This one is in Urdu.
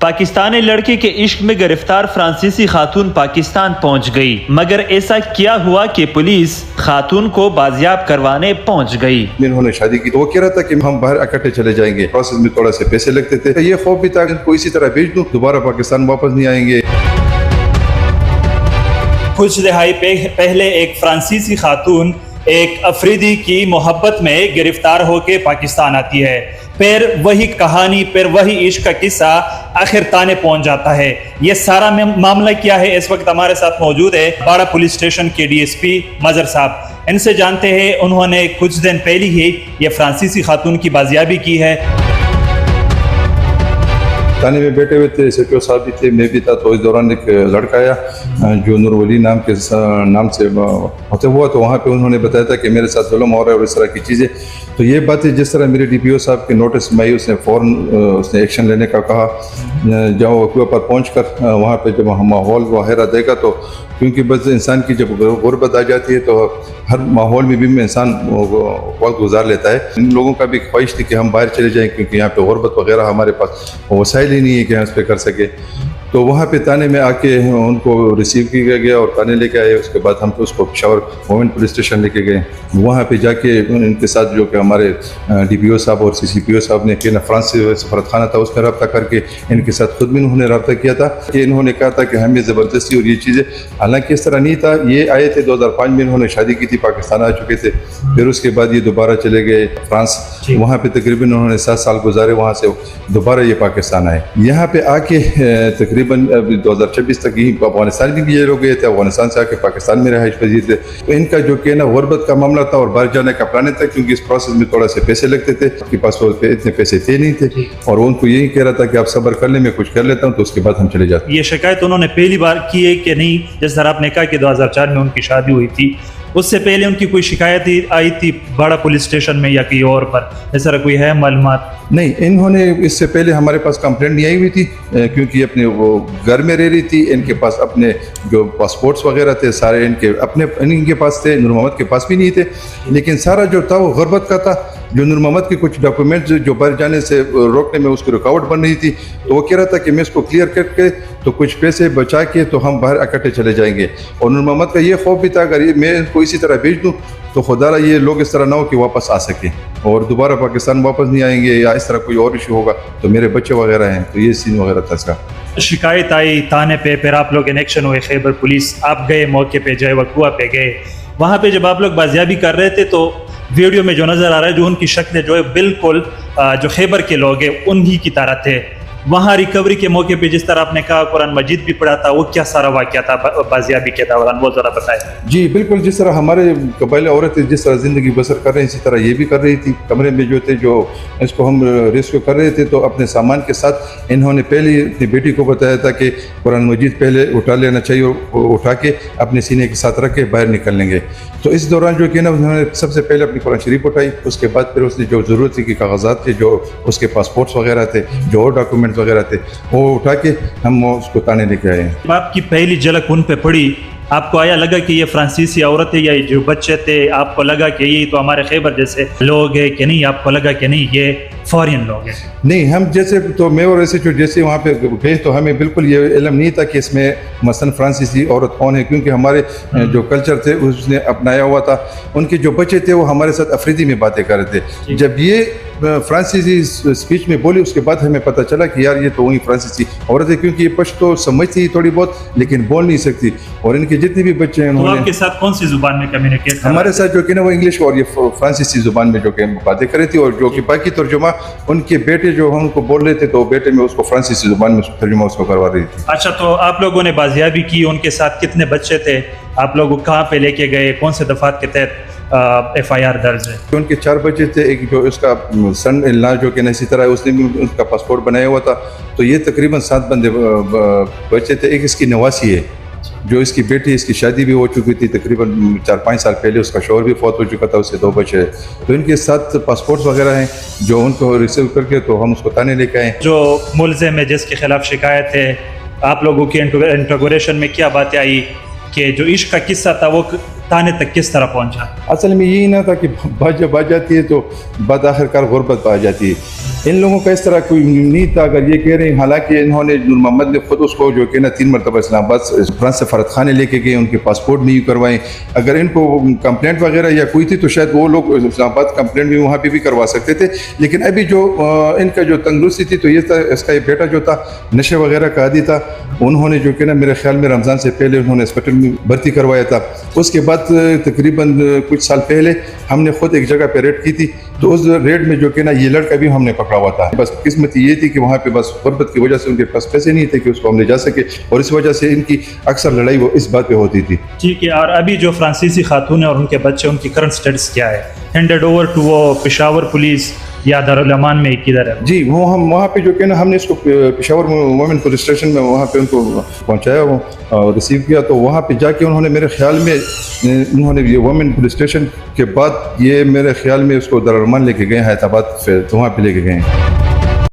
پاکستانی لڑکی کے عشق میں گرفتار فرانسیسی خاتون پاکستان پہنچ گئی، مگر ایسا کیا ہوا کہ پولیس خاتون کو بازیاب کروانے پہنچ گئی۔ انہوں نے شادی کی تو وہ کہہ رہا تھا کہ ہم باہر اکٹھے چلے جائیں گے، پروسیس میں تھوڑا سے پیسے لگتے تھے، یہ خوف بھی تھا کہ ان کو اسی طرح بھیج دوں، دوبارہ پاکستان واپس نہیں آئیں گے۔ کچھ دہائی پہلے ایک فرانسیسی خاتون ایک افریدی کی محبت میں گرفتار ہو کے پاکستان آتی ہے، پھر وہی کہانی، پھر وہی عشق کا قصہ آخر تانے پہنچ جاتا ہے۔ یہ سارا معاملہ کیا ہے، اس وقت ہمارے ساتھ موجود ہے باڑہ پولیس اسٹیشن کے ڈی ایس پی مظہر صاحب، ان سے جانتے ہیں انہوں نے کچھ دن پہلے ہی یہ فرانسیسی خاتون کی بازیابی کی ہے۔ تھانے میں بیٹھے ہوئے تھے، SHO صاحب بھی تھے، میں بھی تھا، تو اس دوران ایک لڑکا آیا جو نور ولی نام سے ہوتے ہوا، تو وہاں پہ انہوں نے بتایا تھا کہ میرے ساتھ ظلم ہو رہا ہے اور اس طرح کی چیزیں۔ تو یہ باتیں جس طرح میرے DPO صاحب کے نوٹس میں آئی، اس نے فوراً اس نے ایکشن لینے کا کہا۔ جب وقوع پر پہنچ کر وہاں پہ جب ماحول وغیرہ دیکھا، تو کیونکہ بس انسان کی جب غربت آ جاتی ہے تو ہر ماحول میں بھی انسان وقت گزار لیتا ہے۔ ان لوگوں کا بھی خواہش تھی کہ ہم باہر چلے جائیں، کیونکہ یہاں پہ غربت وغیرہ ہمارے پاس وسائل ہی نہیں ہے کہ ہم اس پہ کر سکے۔ تو وہاں پہ تانے میں آ کے ان کو ریسیو کیا گیا اور تانے لے کے آئے۔ اس کے بعد ہم اس کو پشاور مومنٹ پولیس اسٹیشن لے کے گئے۔ وہاں پہ جا کے ان کے ساتھ جو کہ ہمارے DPO صاحب اور CCPO صاحب نے کہ فرانس سے سفارت خانہ تھا، اس میں رابطہ کر کے ان کے ساتھ خود بھی انہوں نے رابطہ کیا تھا کہ انہوں نے کہا تھا کہ ہمیں زبردستی اور یہ چیزیں، حالانکہ اس طرح نہیں تھا۔ یہ آئے تھے 2005 میں، انہوں نے شادی کی تھی، پاکستان آ چکے تھے، پھر اس کے بعد یہ دوبارہ چلے گئے فرانس، وہاں پہ تقریباً انہوں نے 7 سال گزارے، وہاں سے دوبارہ یہ پاکستان آئے۔ یہاں پہ آ کے تقریباً 2026 تک ہی افغانستان بھی یہ لوگ گئے تھے، افغانستان سے آ کے پاکستان میں رہائش پذیر تھے۔ تو ان کا جو کہ نا غربت کا معاملہ تھا اور باہر جانے کا پلان تھا، کیونکہ اس پروسیس میں تھوڑا سے پیسے لگتے تھے، آپ کے پاس اتنے پیسے تھے نہیں تھے، اور ان کو یہی کہہ رہا تھا کہ آپ صبر کر لیں، میں کچھ کر لیتا ہوں، تو اس کے بعد ہم چلے جاتے ہیں۔ یہ شکایت انہوں نے پہلی بار کی ہے کہ نہیں؟ جس طرح آپ نے کہا کہ 2004 میں ان کی شادی ہوئی تھی، اس سے پہلے ان کی کوئی شکایت آئی تھی باڑہ پولیس اسٹیشن میں یا کہیں اور پر؟ اس طرح کوئی ہے معلومات؟ نہیں، انہوں نے اس سے پہلے ہمارے پاس کمپلینٹ نہیں آئی ہوئی تھی، کیونکہ اپنے وہ گھر میں رہ رہی تھی، ان کے پاس اپنے جو پاسپورٹس وغیرہ تھے سارے ان کے پاس تھے، نور محمد کے پاس بھی نہیں تھے، لیکن سارا جو تھا وہ غربت کا تھا۔ جو نور محمد کے کچھ ڈاکومنٹس جو باہر جانے سے روکنے میں اس کی رکاوٹ بن رہی تھی، تو وہ کہہ رہا تھا کہ میں اس کو کلیئر کر کے تو کچھ پیسے بچا کے تو ہم باہر اکٹھے چلے جائیں گے۔ اور نور محمد کا یہ خوف بھی تھا اگر میں ان کو اسی طرح بھیج دوں تو خدا را یہ لوگ اس طرح نہ ہو کہ واپس آ سکیں اور دوبارہ پاکستان واپس نہیں آئیں گے، یا اس طرح کوئی اور ایشو ہوگا تو میرے بچے وغیرہ ہیں، تو یہ سین وغیرہ تھا اس کا۔ شکایت آئی تانے پہ، پھر آپ لوگ انیکشن ہوئے، خیبر پولیس آپ گئے، موقع پہ جائے وقوع پہ گئے۔ وہاں پہ جب آپ لوگ بازیابی کر رہے تھے تو ویڈیو میں جو نظر آ رہا ہے، جو ان کی شکلیں جو ہے بالکل جو خیبر کے لوگ ہیں انہی کی طرح تھے۔ وہاں ریکوری کے موقع پہ جس طرح آپ نے کہا قرآن مجید بھی پڑھا تھا، وہ کیا سارا واقعہ تھا بازیابی کے دوران، وہ ذرا بتائیں۔ جی بالکل، جس طرح ہمارے قبائلی عورتیں جس طرح زندگی بسر کر رہے ہیں، اسی طرح یہ بھی کر رہی تھی۔ کمرے میں جو تھے، جو اس کو ہم ریسکیو کر رہے تھے، تو اپنے سامان کے ساتھ انہوں نے پہلے اپنی بیٹی کو بتایا تھا کہ قرآن مجید پہلے اٹھا لینا چاہیے، اور اٹھا کے اپنے سینے کے ساتھ رکھ کے باہر نکل لیں گے۔ تو اس دوران جو کہ نا انہوں نے سب سے پہلے اپنی قرآن شریف اٹھائی، اس کے بعد پھر اس نے جو ضرورت تھی کہ کاغذات تھے، جو اس کے پاسپورٹس وغیرہ تھے، جو اور ڈاکومنٹس وغیرہ تھے، وہ اٹھا کے ہم اس کو تانے لے کے آئے ہیں۔ آپ کی پہلی جھلک ان پہ پڑی، آپ کو آیا لگا کہ یہ فرانسیسی عورت ہے یا جو بچے تھے، آپ کو لگا کہ یہ تو ہمارے خیبر جیسے لوگ ہیں کہ نہیں؟ آپ کو لگا کہ نہیں یہ فورین لوگ ہیں؟ نہیں، ہم جیسے تو میں اور ایسے جو جیسے وہاں پہ گئے تو ہمیں بالکل یہ علم نہیں تھا کہ اس میں مثلاً فرانسیسی عورت کون ہے، کیونکہ ہمارے جو کلچر تھے اس نے اپنایا ہوا تھا۔ ان کے جو بچے تھے وہ ہمارے ساتھ افریدی میں باتیں کر رہے تھے۔ جب یہ فرانسیسی اسپیچ میں بولی، اس کے بعد ہمیں پتہ چلا کہ یار یہ تو وہی فرانسیسی عورت ہے، کیونکہ یہ پشتو سمجھتی تھوڑی بہت لیکن بول نہیں سکتی، اور ان کے جتنے بھی بچے ہیں تو آپ کے ساتھ کون سی زبان میں کمیونیکیٹ؟ ہمارے ساتھ جو کہ نا وہ انگلش اور یہ فرانسیسی زبان میں جو کہ باتیں کر رہی تھی، اور جو کہ باقی ترجمہ ان کے بیٹے جو ہم کو بول رہے تھے، تو بیٹے میں اس کو فرانسیسی زبان میں ترجمہ اس کو کروا رہی تھی۔ اچھا، تو آپ لوگوں نے بازیابی کی، ان کے ساتھ کتنے بچے تھے؟ آپ لوگ کہاں پہ لے کے گئے؟ کون سے دفعات کے تحت FIR درج ہے؟ ان کے 4 بچے تھے، ایک جو اس کا سن اللہ جو کہ اسی طرح اس نے بھی اس کا پاسپورٹ بنایا ہوا تھا، تو یہ تقریباً 7 بندے بچے تھے۔ ایک اس کی نواسی ہے، جو اس کی بیٹی، اس کی شادی بھی ہو چکی تھی تقریباً 4-5 سال پہلے، اس کا شوہر بھی فوت ہو چکا تھا، اس سے 2 بچے، تو ان کے ساتھ پاسپورٹس وغیرہ ہیں جو ان کو ریسیو کر کے تو ہم اس کو تانے لے کے آئے۔ جو ملزم ہے جس کے خلاف شکایت ہے، آپ لوگوں کی انٹروگریشن میں کیا باتیں آئی کہ جو عشق کا قصہ تھا وہ تانے تک کس طرح پہنچا؟ اصل میں یہی نہ تھا کہ بات جب آ جاتی ہے تو بات آخر کار غربت پہ آ جاتی ہے. ان لوگوں کا اس طرح کوئی نہیں تھا. اگر یہ کہہ رہے ہیں حالانکہ انہوں نے نور محمد نے خود اس کو جو کہ نا 3 مرتبہ اسلام آباد فرانس سے فرد خانے لے کے گئے, ان کے پاسپورٹ نہیں کروائے. اگر ان کو کمپلینٹ وغیرہ یا کوئی تھی تو شاید وہ لوگ اسلام آباد کمپلینٹ بھی وہاں پہ بھی کروا سکتے تھے. لیکن ابھی جو ان کا جو تندرستی تھی تو یہ تھا, اس کا یہ بیٹا جو تھا نشے وغیرہ کا عادی تھا. انہوں نے جو کہ نا میرے خیال میں رمضان سے پہلے انہوں نے اسپتال میں بھرتی کروایا تھا. اس کے بعد تقریباً کچھ سال پہلے ہم نے خود ایک جگہ پہ ریڈ کی تھی, تو اس ریڈ میں جو کہ نا یہ لڑکا بھی ہم نے پکڑا ہوا تھا. بس قسمت یہ تھی کہ وہاں پہ بس غربت کی وجہ سے ان کے پاس پیسے نہیں تھے کہ اس کو ہم لے جا سکے, اور اس وجہ سے ان کی اکثر لڑائی وہ اس بات پہ ہوتی تھی. ٹھیک ہے. اور ابھی جو فرانسیسی خاتون ہے اور ان کے بچے, ان کی کرنٹ سٹیٹس کیا ہے؟ ہینڈڈ اوور ٹو وہ پشاور پولیس یا دارالامان میں کدھر ہے؟ جی وہ ہم وہاں پہ جو کہ نا ہم نے اس کو پشاور وومن پولیس اسٹیشن میں وہاں پہ ان کو پہنچایا, وہ ریسیو کیا. تو وہاں پہ جا کے انہوں نے میرے خیال میں انہوں نے یہ وومن پولیس اسٹیشن کے بعد یہ میرے خیال میں اس کو دارالامان لے کے گئے, حیدرآباد, تو وہاں پہ لے کے گئے ہیں.